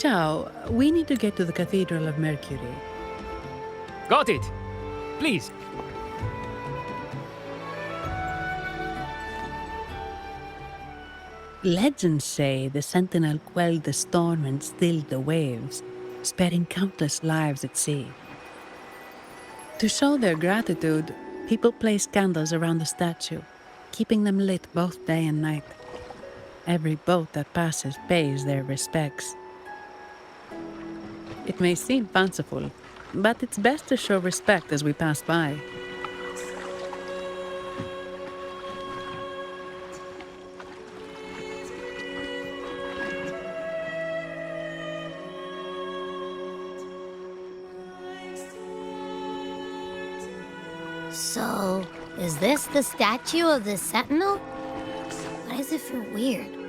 Ciao, we need to get to the Cathedral of Mercury. Got it. Please. Legends say the sentinel quelled the storm and stilled the waves, sparing countless lives at sea. To show their gratitude, people place candles around the statue, keeping them lit both day and night. Every boat that passes pays their respects. It may seem fanciful, but it's best to show respect as we pass by. So, is this the statue of the Sentinel? Why does it feel weird?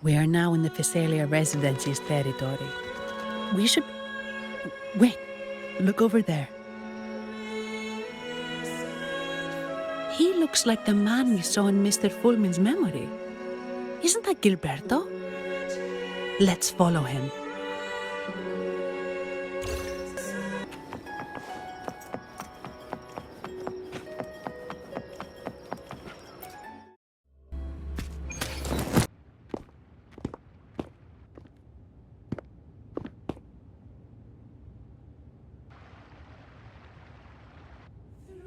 We are now in the Physalia Residency's territory. We should... Wait, look over there. He looks like the man we saw in Mr. Fulmin's memory. Isn't that Gilberto? Let's follow him.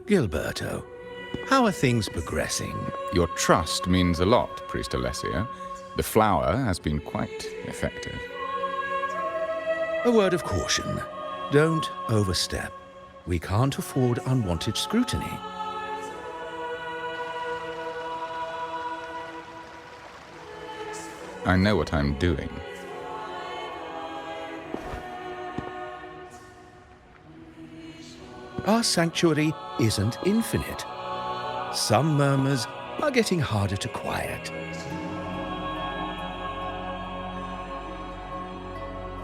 Gilberto, how are things progressing? Your trust means a lot, Priest Alessio. The flower has been quite effective. A word of caution. Don't overstep. We can't afford unwanted scrutiny. I know what I'm doing. Our sanctuary isn't infinite. Some murmurs are getting harder to quiet.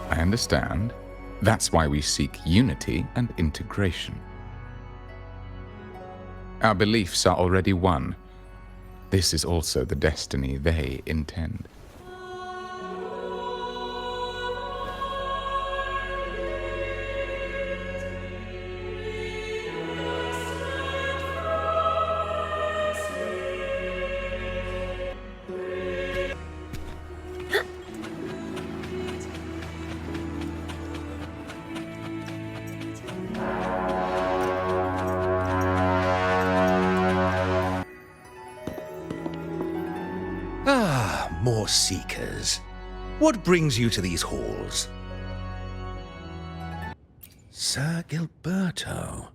I understand. That's why we seek unity and integration. Our beliefs are already one. This is also the destiny they intend. More seekers. What brings you to these halls? Sir Gilberto.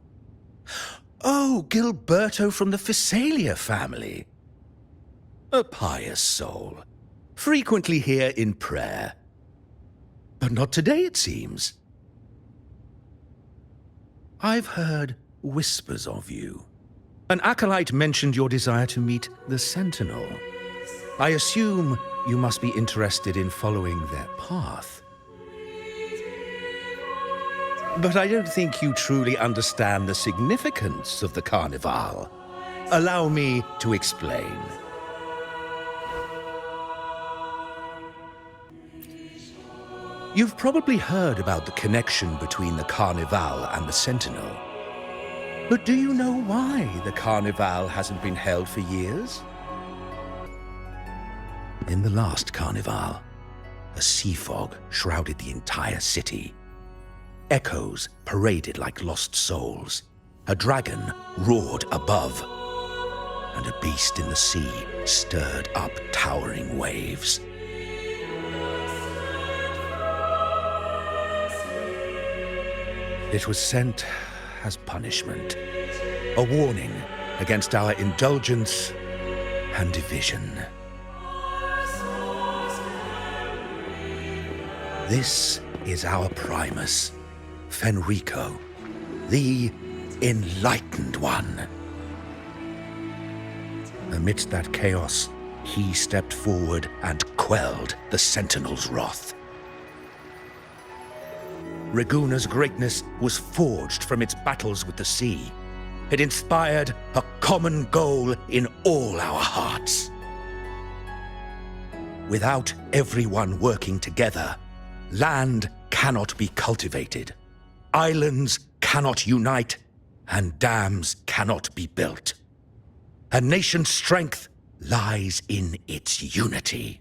Oh, Gilberto from the Physalia family. A pious soul. Frequently here in prayer. But not today, it seems. I've heard whispers of you. An acolyte mentioned your desire to meet the Sentinel. I assume you must be interested in following their path. But I don't think you truly understand the significance of the Carnival. Allow me to explain. You've probably heard about the connection between the Carnival and the Sentinel. But do you know why the Carnival hasn't been held for years? In the last Carnival, a sea fog shrouded the entire city. Echoes paraded like lost souls. A dragon roared above, and a beast in the sea stirred up towering waves. It was sent as punishment, a warning against our indulgence and division. This is our Primus, Fenrico, the Enlightened One. Amidst that chaos, he stepped forward and quelled the Sentinel's wrath. Raguna's greatness was forged from its battles with the sea. It inspired a common goal in all our hearts. Without everyone working together, land cannot be cultivated, islands cannot unite, and dams cannot be built. A nation's strength lies in its unity.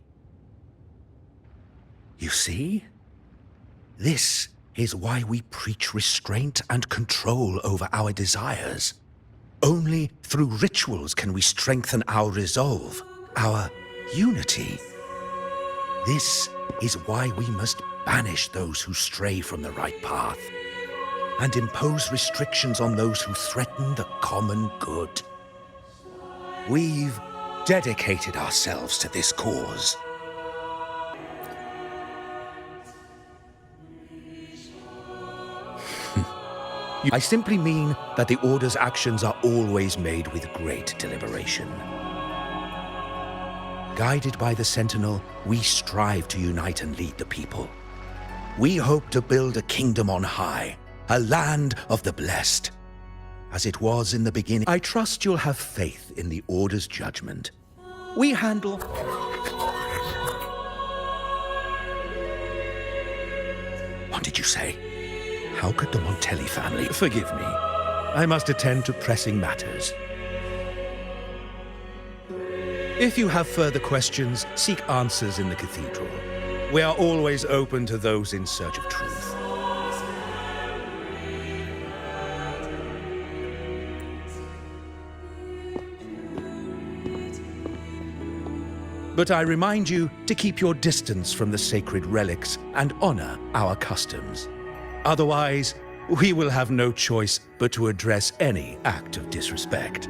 You see? This is why we preach restraint and control over our desires. Only through rituals can we strengthen our resolve, our unity. This is why we must banish those who stray from the right path and impose restrictions on those who threaten the common good. We've dedicated ourselves to this cause. I simply mean that the Order's actions are always made with great deliberation. Guided by the Sentinel, we strive to unite and lead the people. We hope to build a kingdom on high, a land of the blessed. As it was in the beginning, I trust you'll have faith in the Order's judgment. We handle... What did you say? How could the Montelli family... Forgive me. I must attend to pressing matters. If you have further questions, seek answers in the cathedral. We are always open to those in search of truth. But I remind you to keep your distance from the sacred relics and honor our customs. Otherwise, we will have no choice but to address any act of disrespect.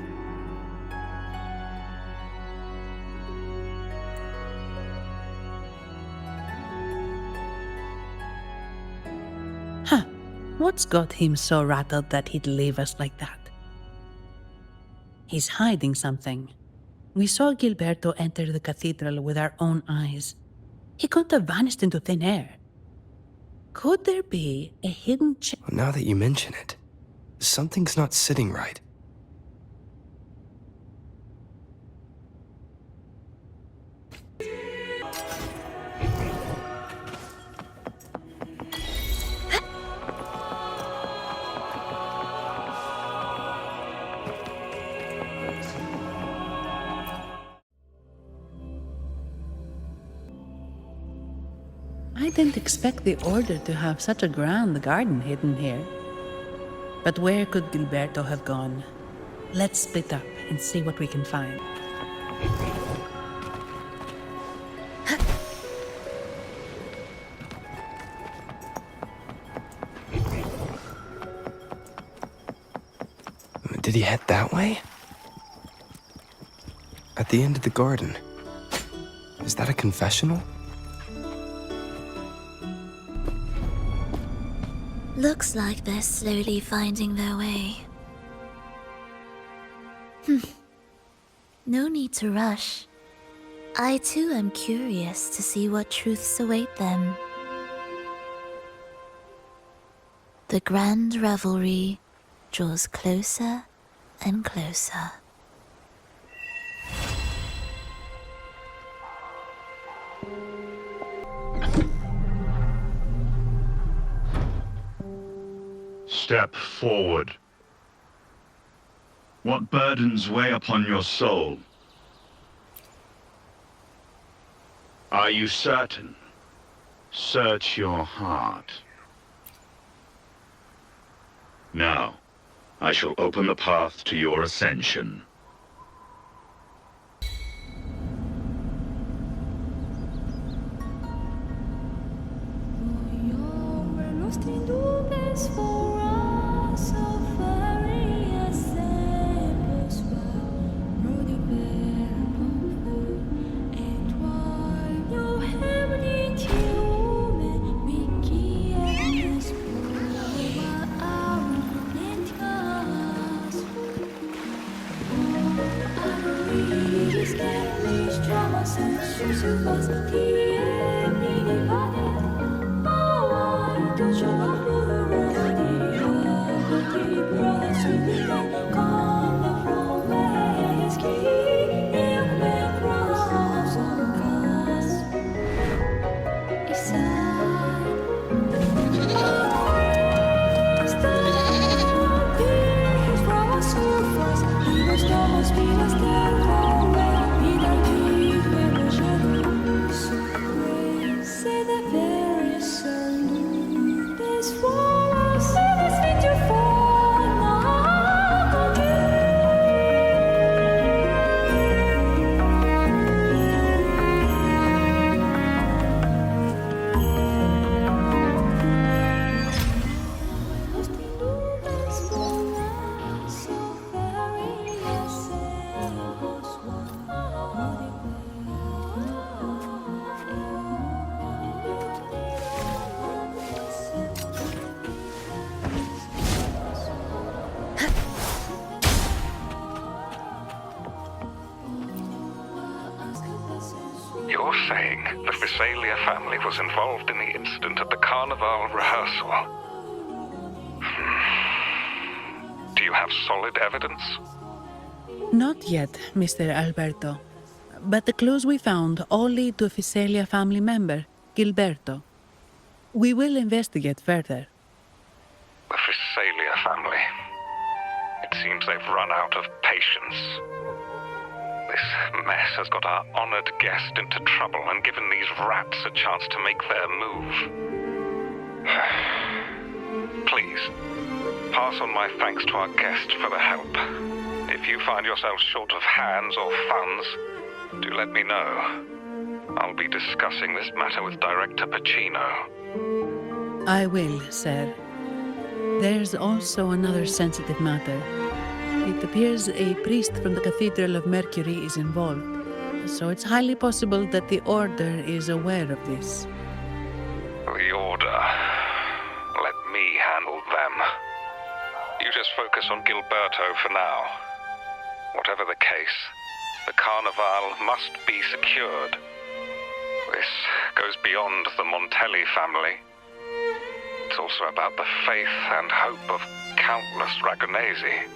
Huh. What's got him so rattled that he'd leave us like that? He's hiding something. We saw Gilberto enter the cathedral with our own eyes. He couldn't have vanished into thin air. Could there be a hidden Now that you mention it, something's not sitting right. I didn't expect the Order to have such a grand garden hidden here. But where could Gilberto have gone? Let's split up and see what we can find. Did he head that way? At the end of the garden. Is that a confessional? Looks like they're slowly finding their way. No need to rush. I too am curious to see what truths await them. The grand revelry draws closer and closer. Step forward. What burdens weigh upon your soul? Are you certain? Search your heart. Now, I shall open the path to your ascension. You're saying the Visalia family was involved in the incident at the Carnival rehearsal? Do you have solid evidence? Not yet, Mr. Alberto. But the clues we found all lead to a Visalia family member, Gilberto. We will investigate further. The Visalia family. It seems they've run out of patience. This mess has got our honored guest into trouble and given these rats a chance to make their move. Please, pass on my thanks to our guest for the help. If you find yourself short of hands or funds, do let me know. I'll be discussing this matter with Director Pacino. I will, sir. There's also another sensitive matter. It appears a priest from the Cathedral of Mercury is involved, so it's highly possible that the Order is aware of this. The Order. Let me handle them. You just focus on Gilberto for now. Whatever the case, the Carnival must be secured. This goes beyond the Montelli family. It's also about the faith and hope of countless Ragonesi.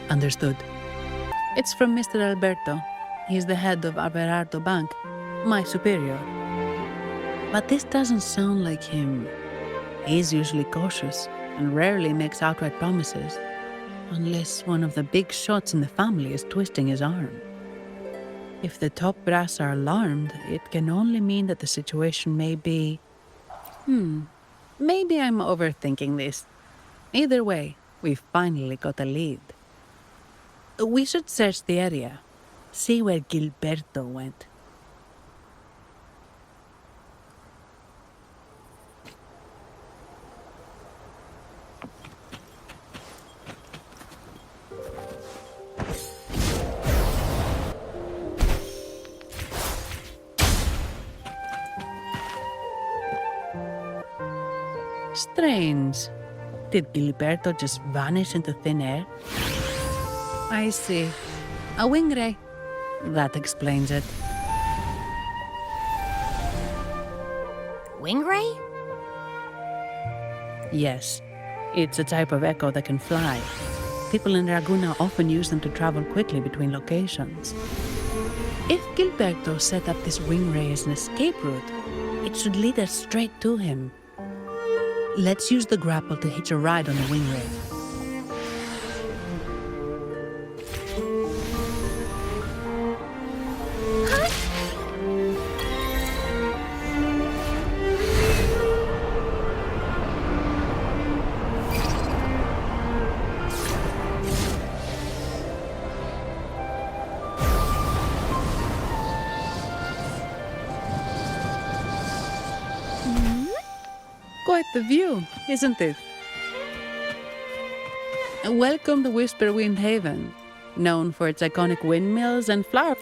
Understood. It's from Mr. Alberto. He's the head of Averardo Bank, my superior. But this doesn't sound like him. He's usually cautious and rarely makes outright promises, unless one of the big shots in the family is twisting his arm. If the top brass are alarmed, it can only mean that the situation may be... Maybe I'm overthinking this. Either way, we've finally got a lead. We should search the area, see where Gilberto went. Strange. Did Gilberto just vanish into thin air? I see. A wing ray. That explains it. Wing ray? Yes. It's a type of echo that can fly. People in Raguna often use them to travel quickly between locations. If Gilberto set up this wing ray as an escape route, it should lead us straight to him. Let's use the grapple to hitch a ride on the wing ray. Quite the view, isn't it? Welcome to Whisperwind Haven, known for its iconic windmills and flower...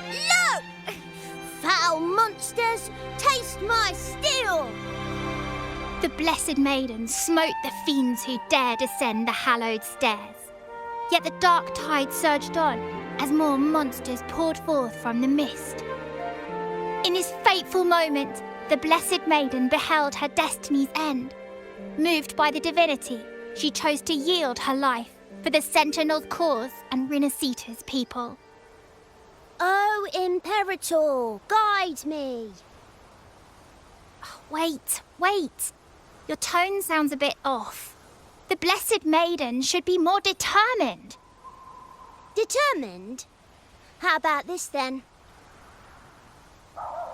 Look! Foul monsters, taste my steel! The Blessed Maiden smote the fiends who dare descend the hallowed stairs. Yet the dark tide surged on, as more monsters poured forth from the mist. In this fateful moment, the Blessed Maiden beheld her destiny's end. Moved by the divinity, she chose to yield her life for the Sentinel's cause and Rinasita's people. Oh, Imperator, guide me! Wait. Your tone sounds a bit off. The Blessed Maiden should be more determined. Determined? How about this then?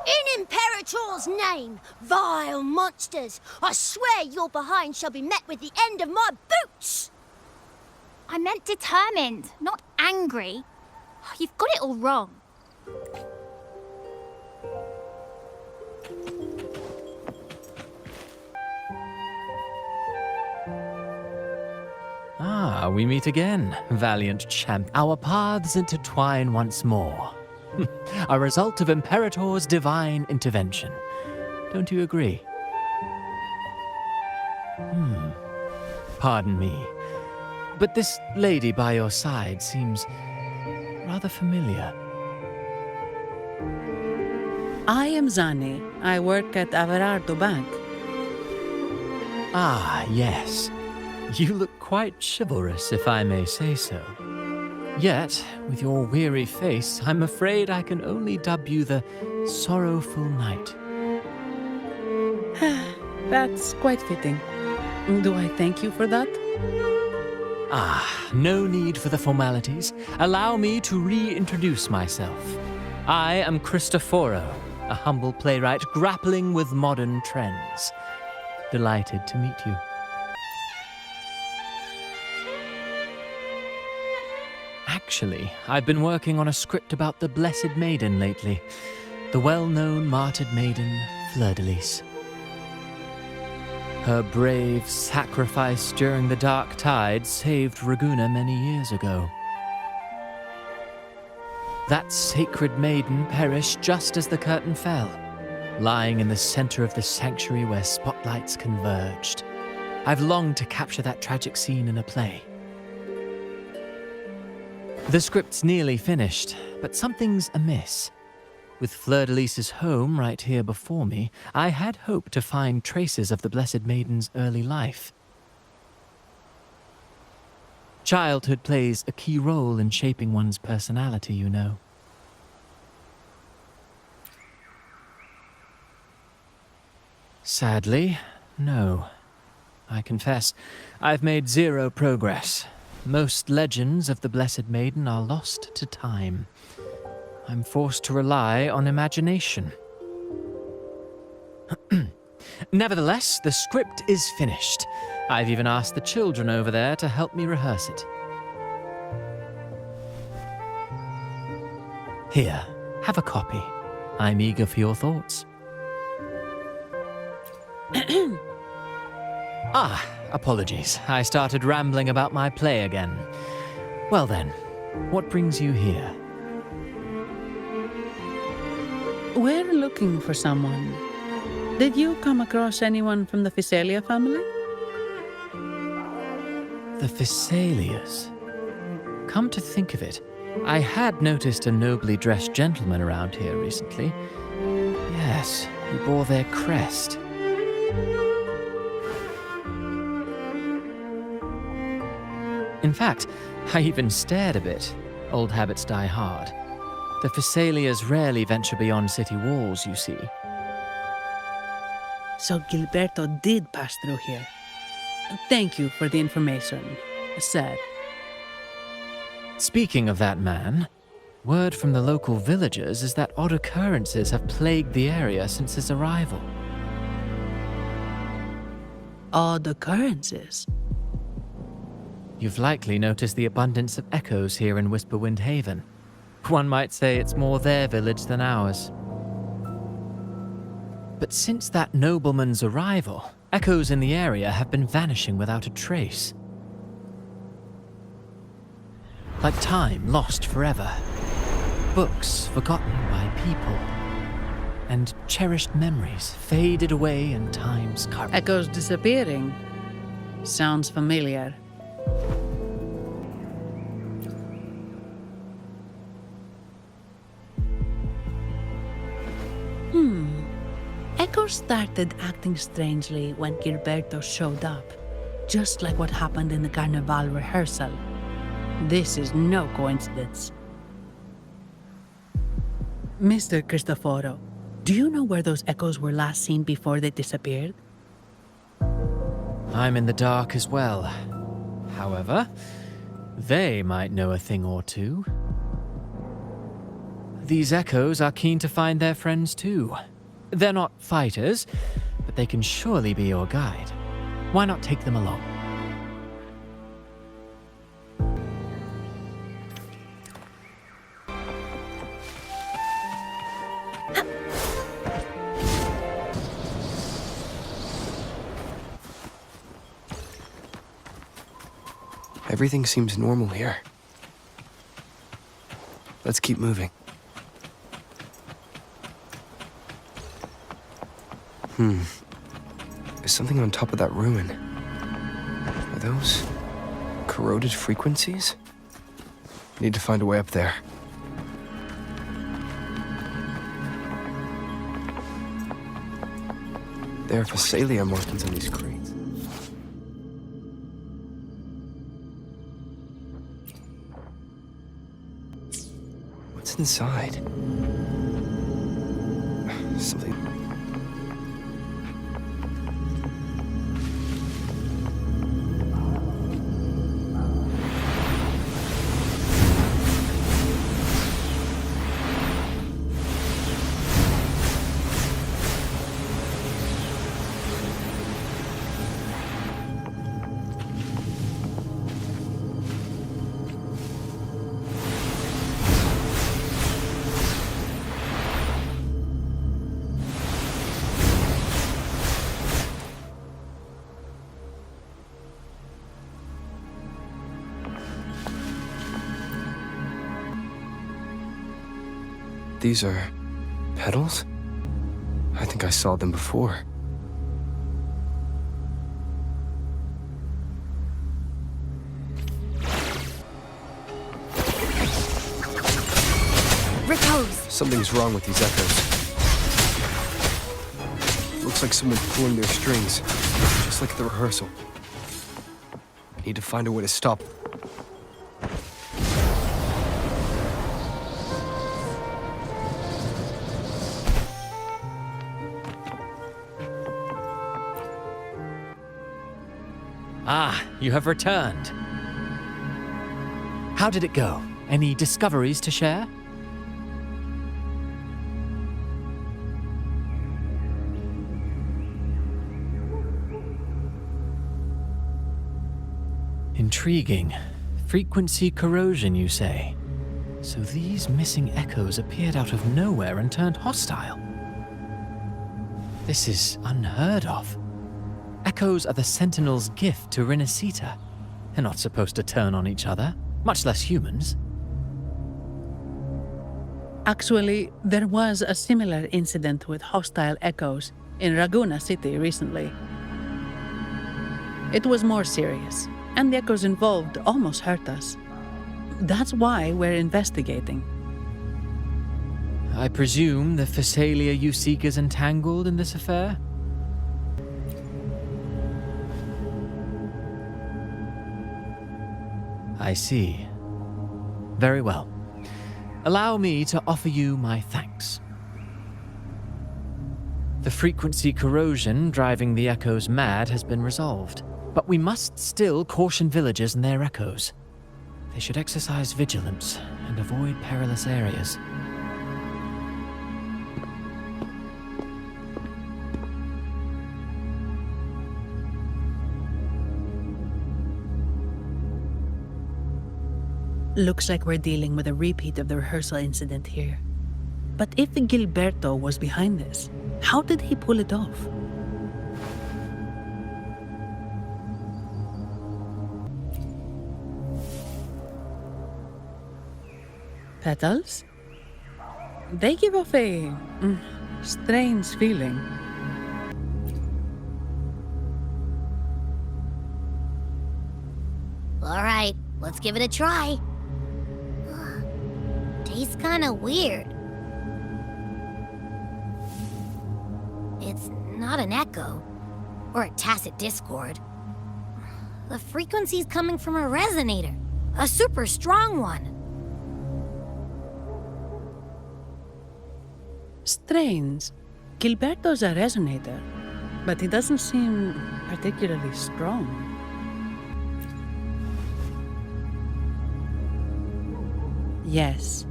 In Imperator's name, vile monsters, I swear your behind shall be met with the end of my boots! I meant determined, not angry. You've got it all wrong. Ah, we meet again, valiant champ. Our paths intertwine once more. A result of Imperator's divine intervention. Don't you agree? Pardon me, but this lady by your side seems rather familiar. I am Zani. I work at Averardo Bank. Ah, yes. You look quite chivalrous, if I may say so. Yet, with your weary face, I'm afraid I can only dub you the Sorrowful Knight. That's quite fitting. Do I thank you for that? Ah, no need for the formalities. Allow me to reintroduce myself. I am Cristoforo, a humble playwright grappling with modern trends. Delighted to meet you. Actually, I've been working on a script about the Blessed Maiden lately. The well-known martyred maiden, Fleur-de-Lis. Her brave sacrifice during the Dark Tide saved Raguna many years ago. That sacred maiden perished just as the curtain fell, lying in the center of the sanctuary where spotlights converged. I've longed to capture that tragic scene in a play. The script's nearly finished, but something's amiss. With Fleur-de-Lis's home right here before me, I had hoped to find traces of the Blessed Maiden's early life. Childhood plays a key role in shaping one's personality, you know. Sadly, no. I confess, I've made zero progress. Most legends of the Blessed Maiden are lost to time. I'm forced to rely on imagination. Nevertheless, the script is finished. I've even asked the children over there to help me rehearse it. Here, have a copy. I'm eager for your thoughts. Apologies. I started rambling about my play again. Well then, what brings you here? We're looking for someone. Did you come across anyone from the Physalia family? The Physalias. Come to think of it, I had noticed a nobly dressed gentleman around here recently. Yes, he bore their crest. In fact, I even stared a bit. Old habits die hard. The Physalias rarely venture beyond city walls, you see. So Gilberto did pass through here. Thank you for the information, sir. Speaking of that man, word from the local villagers is that odd occurrences have plagued the area since his arrival. Odd occurrences? You've likely noticed the abundance of echoes here in Whisperwind Haven. One might say it's more their village than ours. But since that nobleman's arrival, echoes in the area have been vanishing without a trace. Like time lost forever. Books forgotten by people. And cherished memories faded away in time's current. Echoes disappearing. Sounds familiar. echoes started acting strangely when Gilberto showed up, just like what happened in the Carnival rehearsal. This is no coincidence. Mr. Cristoforo, do you know where those echoes were last seen before they disappeared? I'm in the dark as well. However, they might know a thing or two. These echoes are keen to find their friends too. They're not fighters, but they can surely be your guide. Why not take them along? Everything seems normal here. Let's keep moving. There's something on top of that ruin. Are those corroded frequencies? Need to find a way up there. There are Phasalia markings on these crates. What's inside? Something. These are petals? I think I saw them before. Ripples! Something's wrong with these echoes. Looks like someone's pulling their strings, just like at the rehearsal. Need to find a way to stop. Ah, you have returned. How did it go? Any discoveries to share? Intriguing. Frequency corrosion, you say? So these missing echoes appeared out of nowhere and turned hostile. This is unheard of. Echoes are the Sentinel's gift to Renacita. They're not supposed to turn on each other, much less humans. Actually, there was a similar incident with hostile echoes in Raguna City recently. It was more serious, and the echoes involved almost hurt us. That's why we're investigating. I presume the Phasalia you seek is entangled in this affair? I see. Very well. Allow me to offer you my thanks. The frequency corrosion driving the echoes mad has been resolved, but we must still caution villagers and their echoes. They should exercise vigilance and avoid perilous areas. Looks like we're dealing with a repeat of the rehearsal incident here. But if Gilberto was behind this, how did he pull it off? Petals? They give off a strange feeling. All right, let's give it a try. Tastes kinda weird. It's not an echo. Or a tacit discord. The frequency's coming from a resonator. A super strong one. Strange. Gilberto's a resonator, but he doesn't seem particularly strong. Yes.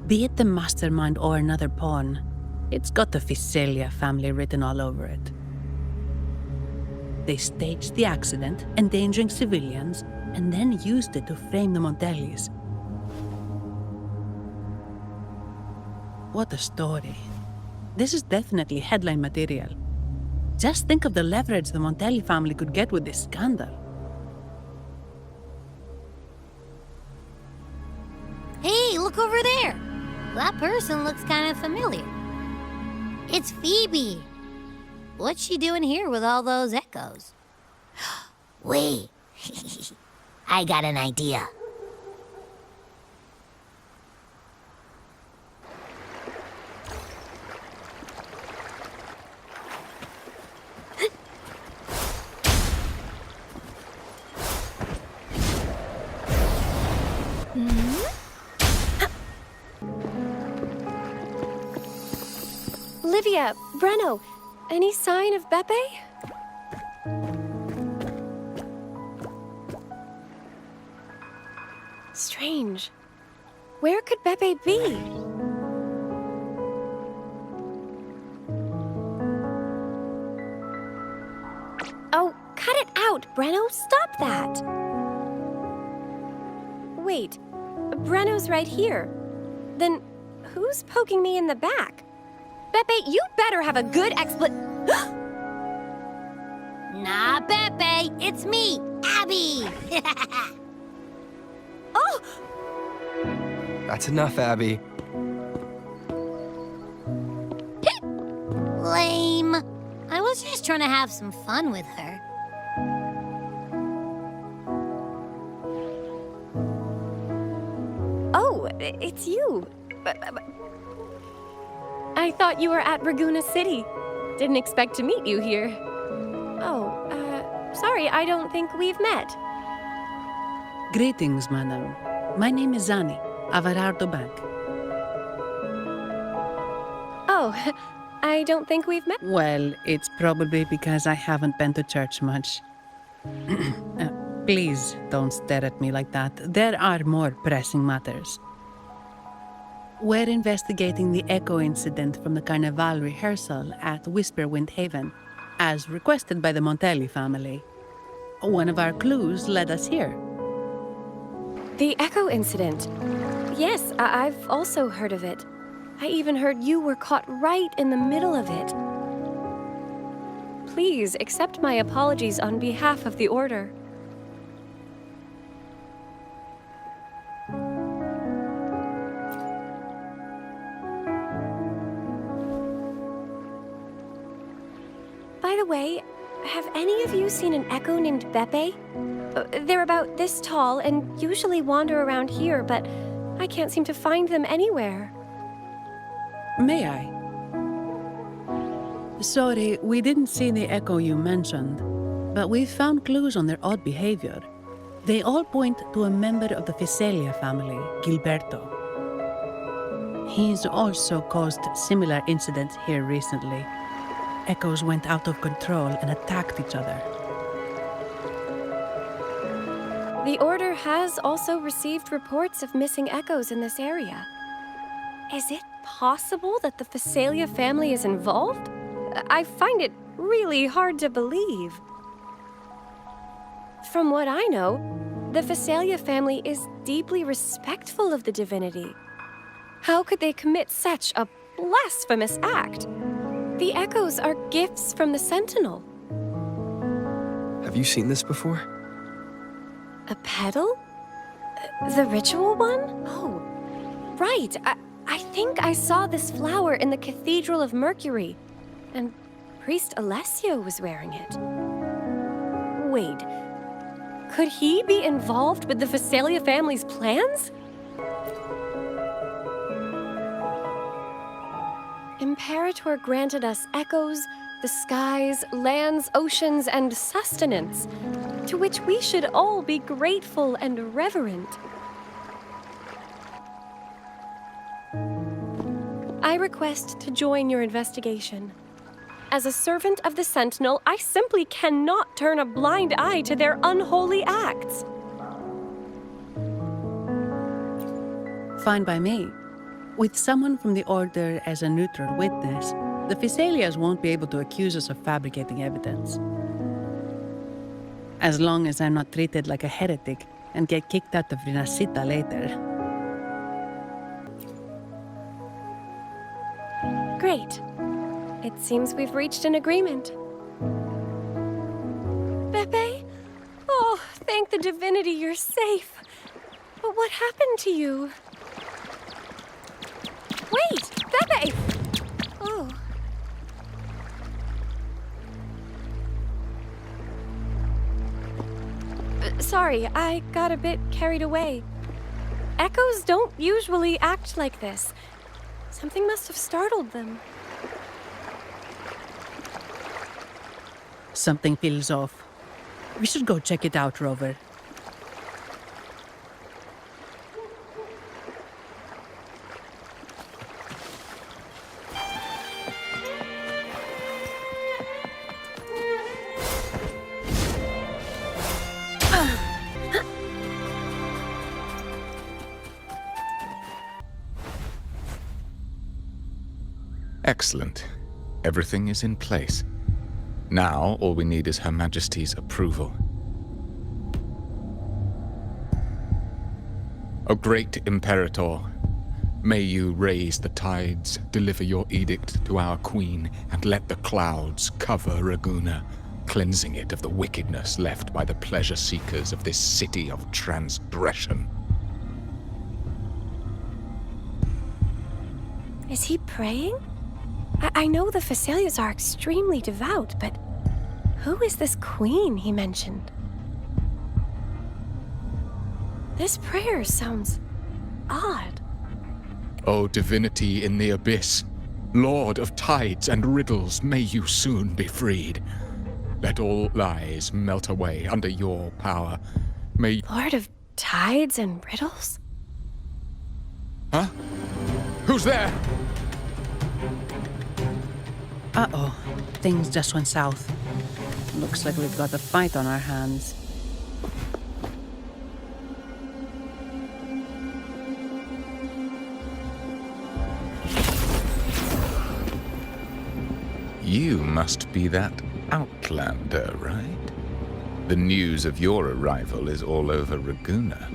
Be it the mastermind or another pawn, it's got the Visalia family written all over it. They staged the accident, endangering civilians, and then used it to frame the Montellis. What a story. This is definitely headline material. Just think of the leverage the Montelli family could get with this scandal. Hey, look over there! That person looks kind of familiar. It's Phoebe. What's she doing here with all those echoes? Wait, I got an idea. Livia, Breno, any sign of Beppe? Strange. Where could Beppe be? Oh, cut it out, Breno. Stop that. Wait, Breno's right here. Then who's poking me in the back? Beppe, you better have a good Nah, Beppe, it's me, Abby. Oh! That's enough, Abby. Lame. I was just trying to have some fun with her. Oh, it's you. I thought you were at Raguna City. Didn't expect to meet you here. Oh, sorry, I don't think we've met. Greetings, madam. My name is Zani, Avarardo Bank. Oh, I don't think we've met. Well, it's probably because I haven't been to church much. Please don't stare at me like that. There are more pressing matters. We're investigating the echo incident from the Carnival rehearsal at Whisperwind Haven, as requested by the Montelli family. One of our clues led us here. The echo incident. Yes, I've also heard of it. I even heard you were caught right in the middle of it. Please accept my apologies on behalf of the Order. By the way, have any of you seen an echo named Beppe? They're about this tall and usually wander around here, but I can't seem to find them anywhere. May I? Sorry, we didn't see the echo you mentioned, but we've found clues on their odd behavior. They all point to a member of the Visalia family, Gilberto. He's also caused similar incidents here recently. Echoes went out of control and attacked each other. The Order has also received reports of missing echoes in this area. Is it possible that the Visalia family is involved? I find it really hard to believe. From what I know, the Visalia family is deeply respectful of the divinity. How could they commit such a blasphemous act? The echoes are gifts from the Sentinel. Have you seen this before? A petal? The ritual one? Oh, right. I think I saw this flower in the Cathedral of Mercury, and Priest Alessio was wearing it. Wait, could he be involved with the Visalia family's plans? Imperator granted us echoes, the skies, lands, oceans, and sustenance, to which we should all be grateful and reverent. I request to join your investigation. As a servant of the Sentinel, I simply cannot turn a blind eye to their unholy acts. Fine by me. With someone from the Order as a neutral witness, the Physaelians won't be able to accuse us of fabricating evidence. As long as I'm not treated like a heretic and get kicked out of Rinascita later. Great. It seems we've reached an agreement. Pepe? Oh, thank the divinity you're safe. But what happened to you? Wait! Pepe! Oh. Sorry, I got a bit carried away. Echoes don't usually act like this. Something must have startled them. Something feels off. We should go check it out, Rover. Excellent. Everything is in place. Now, all we need is Her Majesty's approval. O great Imperator, may you raise the tides, deliver your edict to our Queen, and let the clouds cover Raguna, cleansing it of the wickedness left by the pleasure seekers of this city of transgression. Is he praying? I know the Physaelians are extremely devout, but who is this queen he mentioned? This prayer sounds odd. O divinity in the abyss, Lord of tides and riddles, may you soon be freed. Let all lies melt away under your power. May... Lord of tides and riddles? Huh? Who's there? Uh-oh. Things just went south. Looks like we've got a fight on our hands. You must be that outlander, right? The news of your arrival is all over Raguna.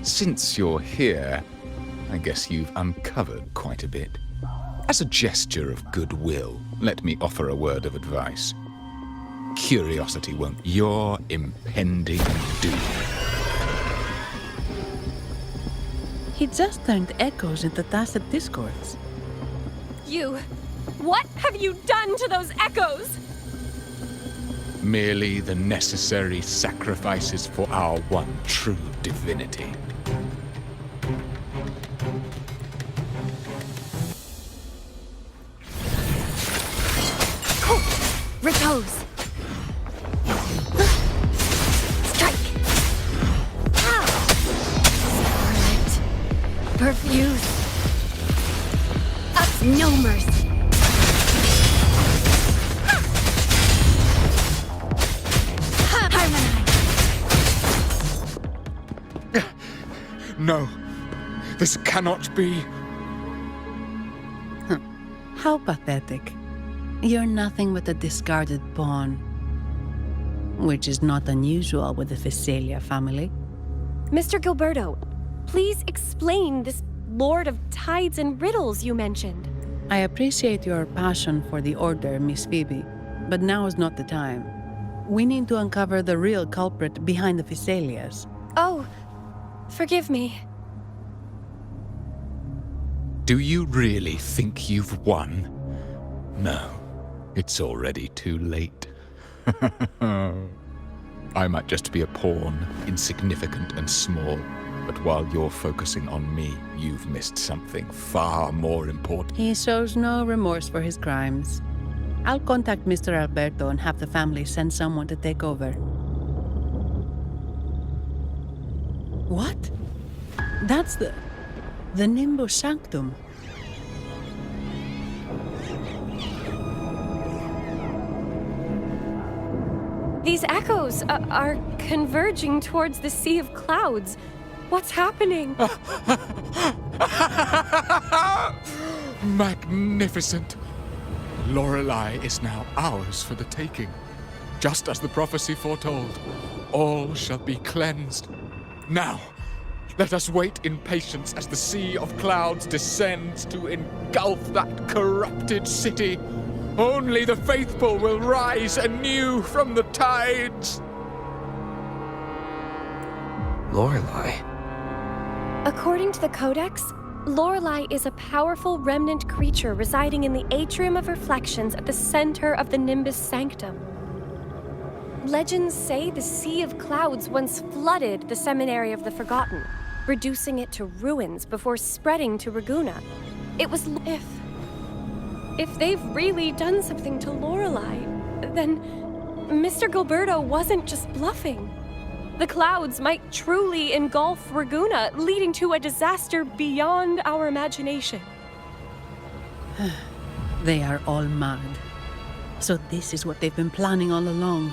Since you're here, I guess you've uncovered quite a bit. As a gesture of goodwill, let me offer a word of advice. Curiosity won't. Your impending doom. He just turned echoes into tacit discords. You... What have you done to those echoes? Merely the necessary sacrifices for our one true divinity. Repose. Strike. Ow. Scarlet. Perfuse. Us no mercy. Harmonize. No. This cannot be. How pathetic. You're nothing but a discarded pawn. Which is not unusual with the Physaelia family. Mr. Gilberto, please explain this Lord of Tides and Riddles you mentioned. I appreciate your passion for the Order, Miss Phoebe, but now is not the time. We need to uncover the real culprit behind the Physaelias. Oh, forgive me. Do you really think you've won? No. It's already too late. I might just be a pawn, insignificant and small, but while you're focusing on me, you've missed something far more important. He shows no remorse for his crimes. I'll contact Mr. Alberto and have the family send someone to take over. What? That's the Nimbus Sanctum. These echoes are converging towards the Sea of Clouds. What's happening? Magnificent! Lorelei is now ours for the taking. Just as the prophecy foretold, all shall be cleansed. Now, let us wait in patience as the Sea of Clouds descends to engulf that corrupted city. Only the faithful will rise anew from the tides. Lorelei? According to the Codex, Lorelei is a powerful remnant creature residing in the Atrium of Reflections at the center of the Nimbus Sanctum. Legends say the Sea of Clouds once flooded the Seminary of the Forgotten, reducing it to ruins before spreading to Raguna. It was If they've really done something to Lorelei, then Mr. Gilberto wasn't just bluffing. The clouds might truly engulf Raguna, leading to a disaster beyond our imagination. They are all mad. So this is what they've been planning all along.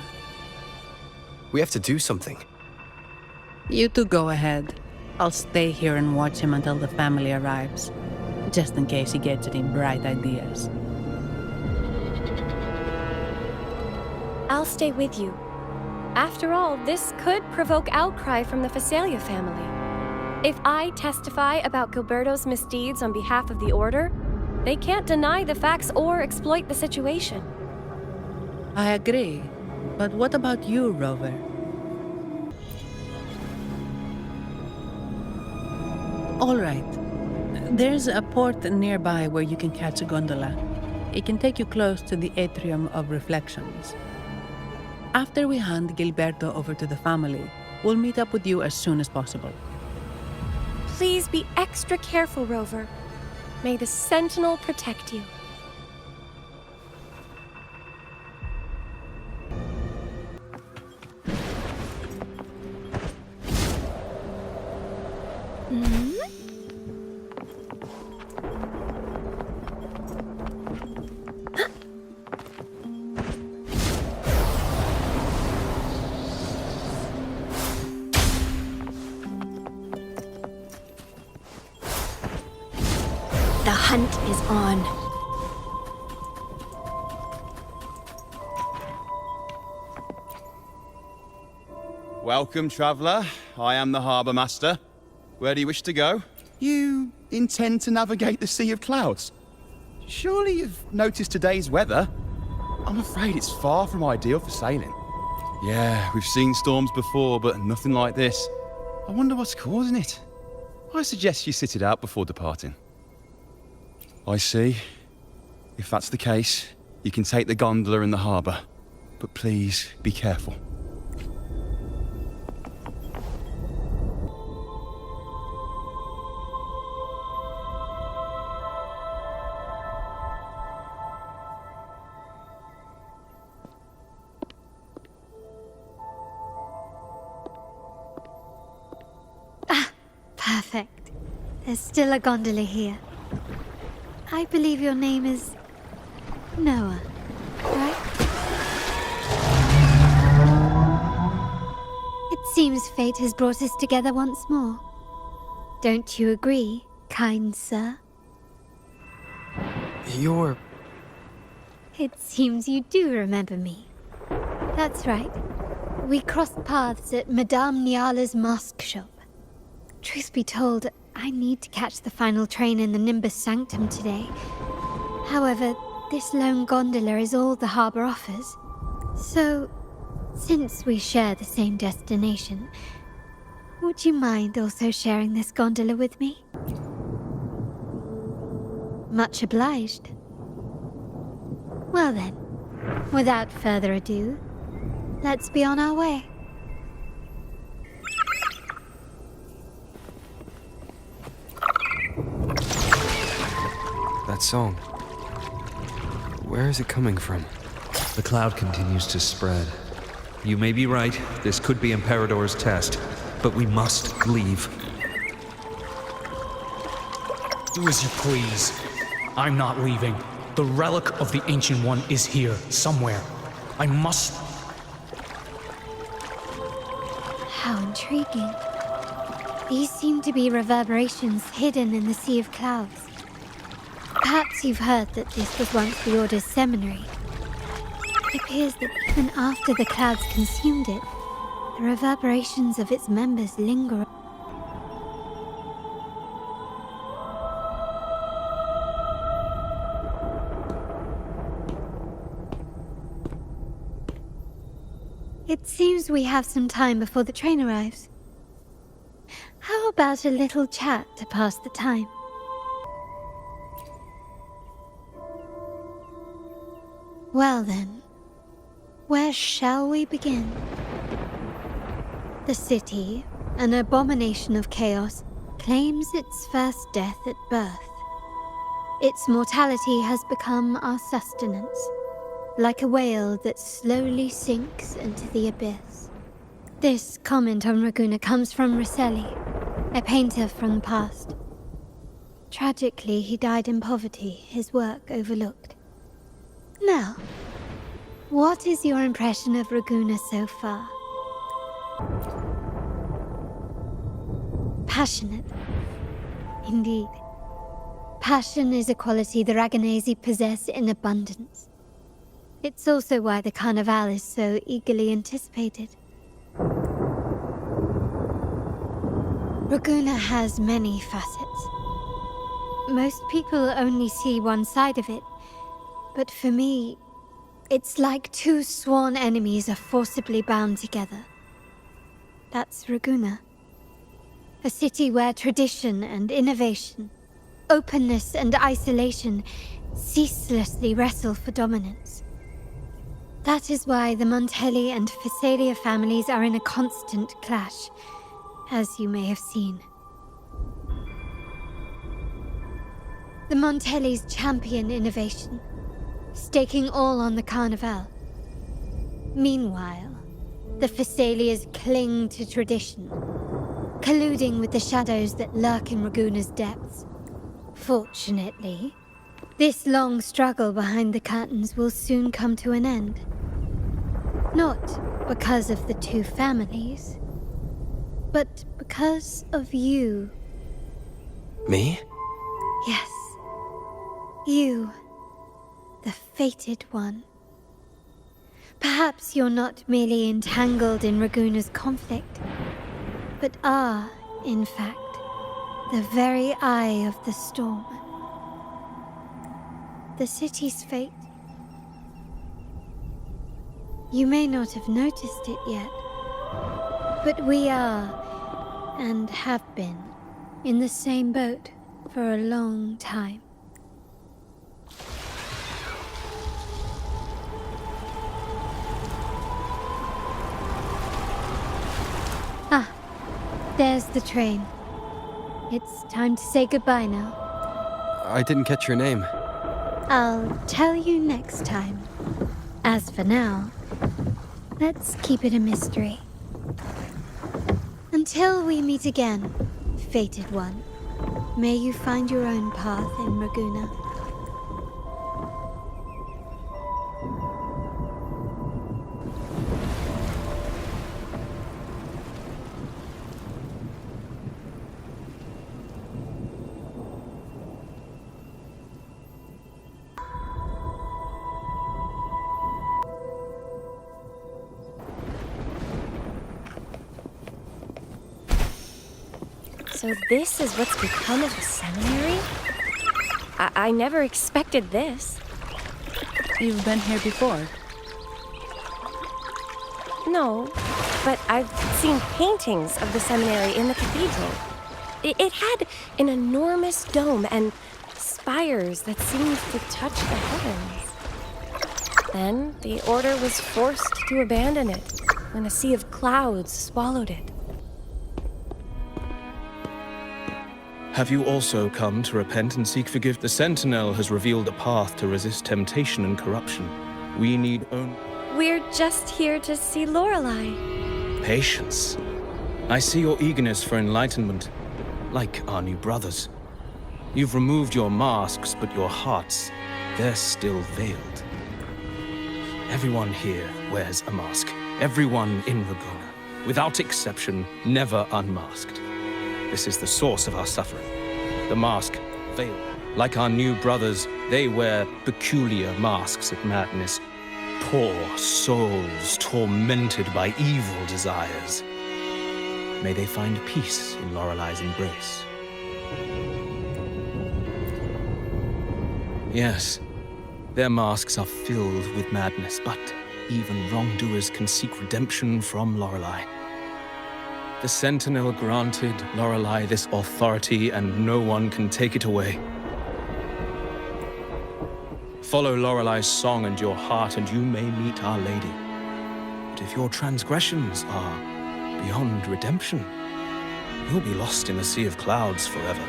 We have to do something. You two go ahead. I'll stay here and watch him until the family arrives, just in case he gets any bright ideas. I'll stay with you. After all, this could provoke outcry from the Fasalia family. If I testify about Gilberto's misdeeds on behalf of the Order, they can't deny the facts or exploit the situation. I agree. But what about you, Rover? All right. There's a port nearby where you can catch a gondola. It can take you close to the Atrium of Reflections. After we hand Gilberto over to the family, we'll meet up with you as soon as possible. Please be extra careful, Rover. May the Sentinel protect you. The hunt is on. Welcome, traveller. I am the Harbour Master. Where do you wish to go? You intend to navigate the Sea of Clouds? Surely you've noticed today's weather? I'm afraid it's far from ideal for sailing. Yeah, we've seen storms before, but nothing like this. I wonder what's causing it. I suggest you sit it out before departing. I see. If that's the case, you can take the gondola in the harbour. But please, be careful. Perfect. There's still a gondola here. I believe your name is Noah, right? It seems fate has brought us together once more. Don't you agree, kind sir? You're... It seems you do remember me. That's right. We crossed paths at Madame Niala's mask shop. Truth be told, I need to catch the final train in the Nimbus Sanctum today. However, this lone gondola is all the harbour offers. So, since we share the same destination, would you mind also sharing this gondola with me? Much obliged. Well then, without further ado, let's be on our way. That's song. Where is it coming from? The cloud continues to spread. You may be right, this could be Imperador's test, but we must leave. Do as you please. I'm not leaving. The relic of the Ancient One is here, somewhere. I must... How intriguing. These seem to be reverberations hidden in the sea of clouds. Perhaps you've heard that this was once the Order's seminary. It appears that even after the clouds consumed it, the reverberations of its members linger. It seems we have some time before the train arrives. How about a little chat to pass the time? Well then, where shall we begin? The city, an abomination of chaos, claims its first death at birth. Its mortality has become our sustenance, like a whale that slowly sinks into the abyss. This comment on Raguna comes from Rosselli, a painter from the past. Tragically, he died in poverty, his work overlooked. Now, what is your impression of Raguna so far? Passionate. Indeed. Passion is a quality the Raganesi possess in abundance. It's also why the Carnival is so eagerly anticipated. Raguna has many facets. Most people only see one side of it, but for me, it's like two sworn enemies are forcibly bound together. That's Raguna. A city where tradition and innovation, openness and isolation ceaselessly wrestle for dominance. That is why the Montelli and Phasalia families are in a constant clash, as you may have seen. The Montellis champion innovation, staking all on the Carnival. Meanwhile, the Phasalias cling to tradition, colluding with the shadows that lurk in Raguna's depths. Fortunately, this long struggle behind the curtains will soon come to an end. Not because of the two families, but because of you. Me? Yes. You. The fated one. Perhaps you're not merely entangled in Raguna's conflict, but are, in fact, the very eye of the storm. The city's fate. You may not have noticed it yet, but we are, and have been, in the same boat for a long time. Ah, there's the train. It's time to say goodbye now. I didn't catch your name. I'll tell you next time. As for now, let's keep it a mystery. Until we meet again, fated one, may you find your own path in Raguna. So this is what's become of the seminary? I never expected this. You've been here before? No, but I've seen paintings of the seminary in the cathedral. It had an enormous dome and spires that seemed to touch the heavens. Then the order was forced to abandon it when a sea of clouds swallowed it. Have you also come to repent and seek forgiveness? The Sentinel has revealed a path to resist temptation and corruption. We need only We're just here to see Lorelei. patience. I see your eagerness for enlightenment, like our new brothers. You've removed your masks, but your hearts, they're still veiled. Everyone here wears a mask. Everyone in Raguna, without exception, never unmasked. This is the source of our suffering. The mask, veiled. Like our new brothers, they wear peculiar masks of madness. Poor souls tormented by evil desires. May they find peace in Lorelei's embrace. Yes, their masks are filled with madness, but even wrongdoers can seek redemption from Lorelei. The Sentinel granted Lorelei this authority, and no one can take it away. Follow Lorelei's song and your heart, and you may meet Our Lady. But if your transgressions are beyond redemption, you'll be lost in a sea of clouds forever.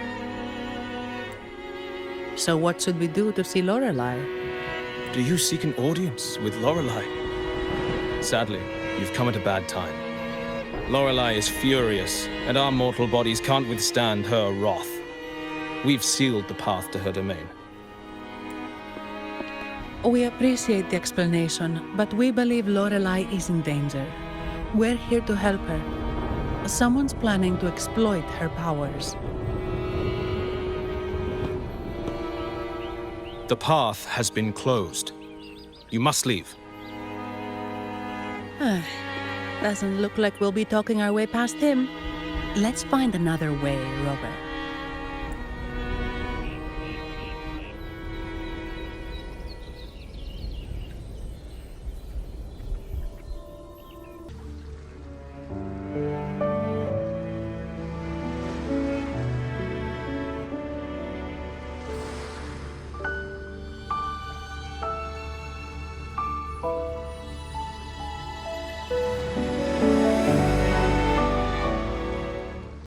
So what should we do to see Lorelei? Do you seek an audience with Lorelei? Sadly, you've come at a bad time. Lorelei is furious, and our mortal bodies can't withstand her wrath. We've sealed the path to her domain. We appreciate the explanation, but we believe Lorelei is in danger. We're here to help her. Someone's planning to exploit her powers. The path has been closed. You must leave. Doesn't look like we'll be talking our way past him. Let's find another way, Robert.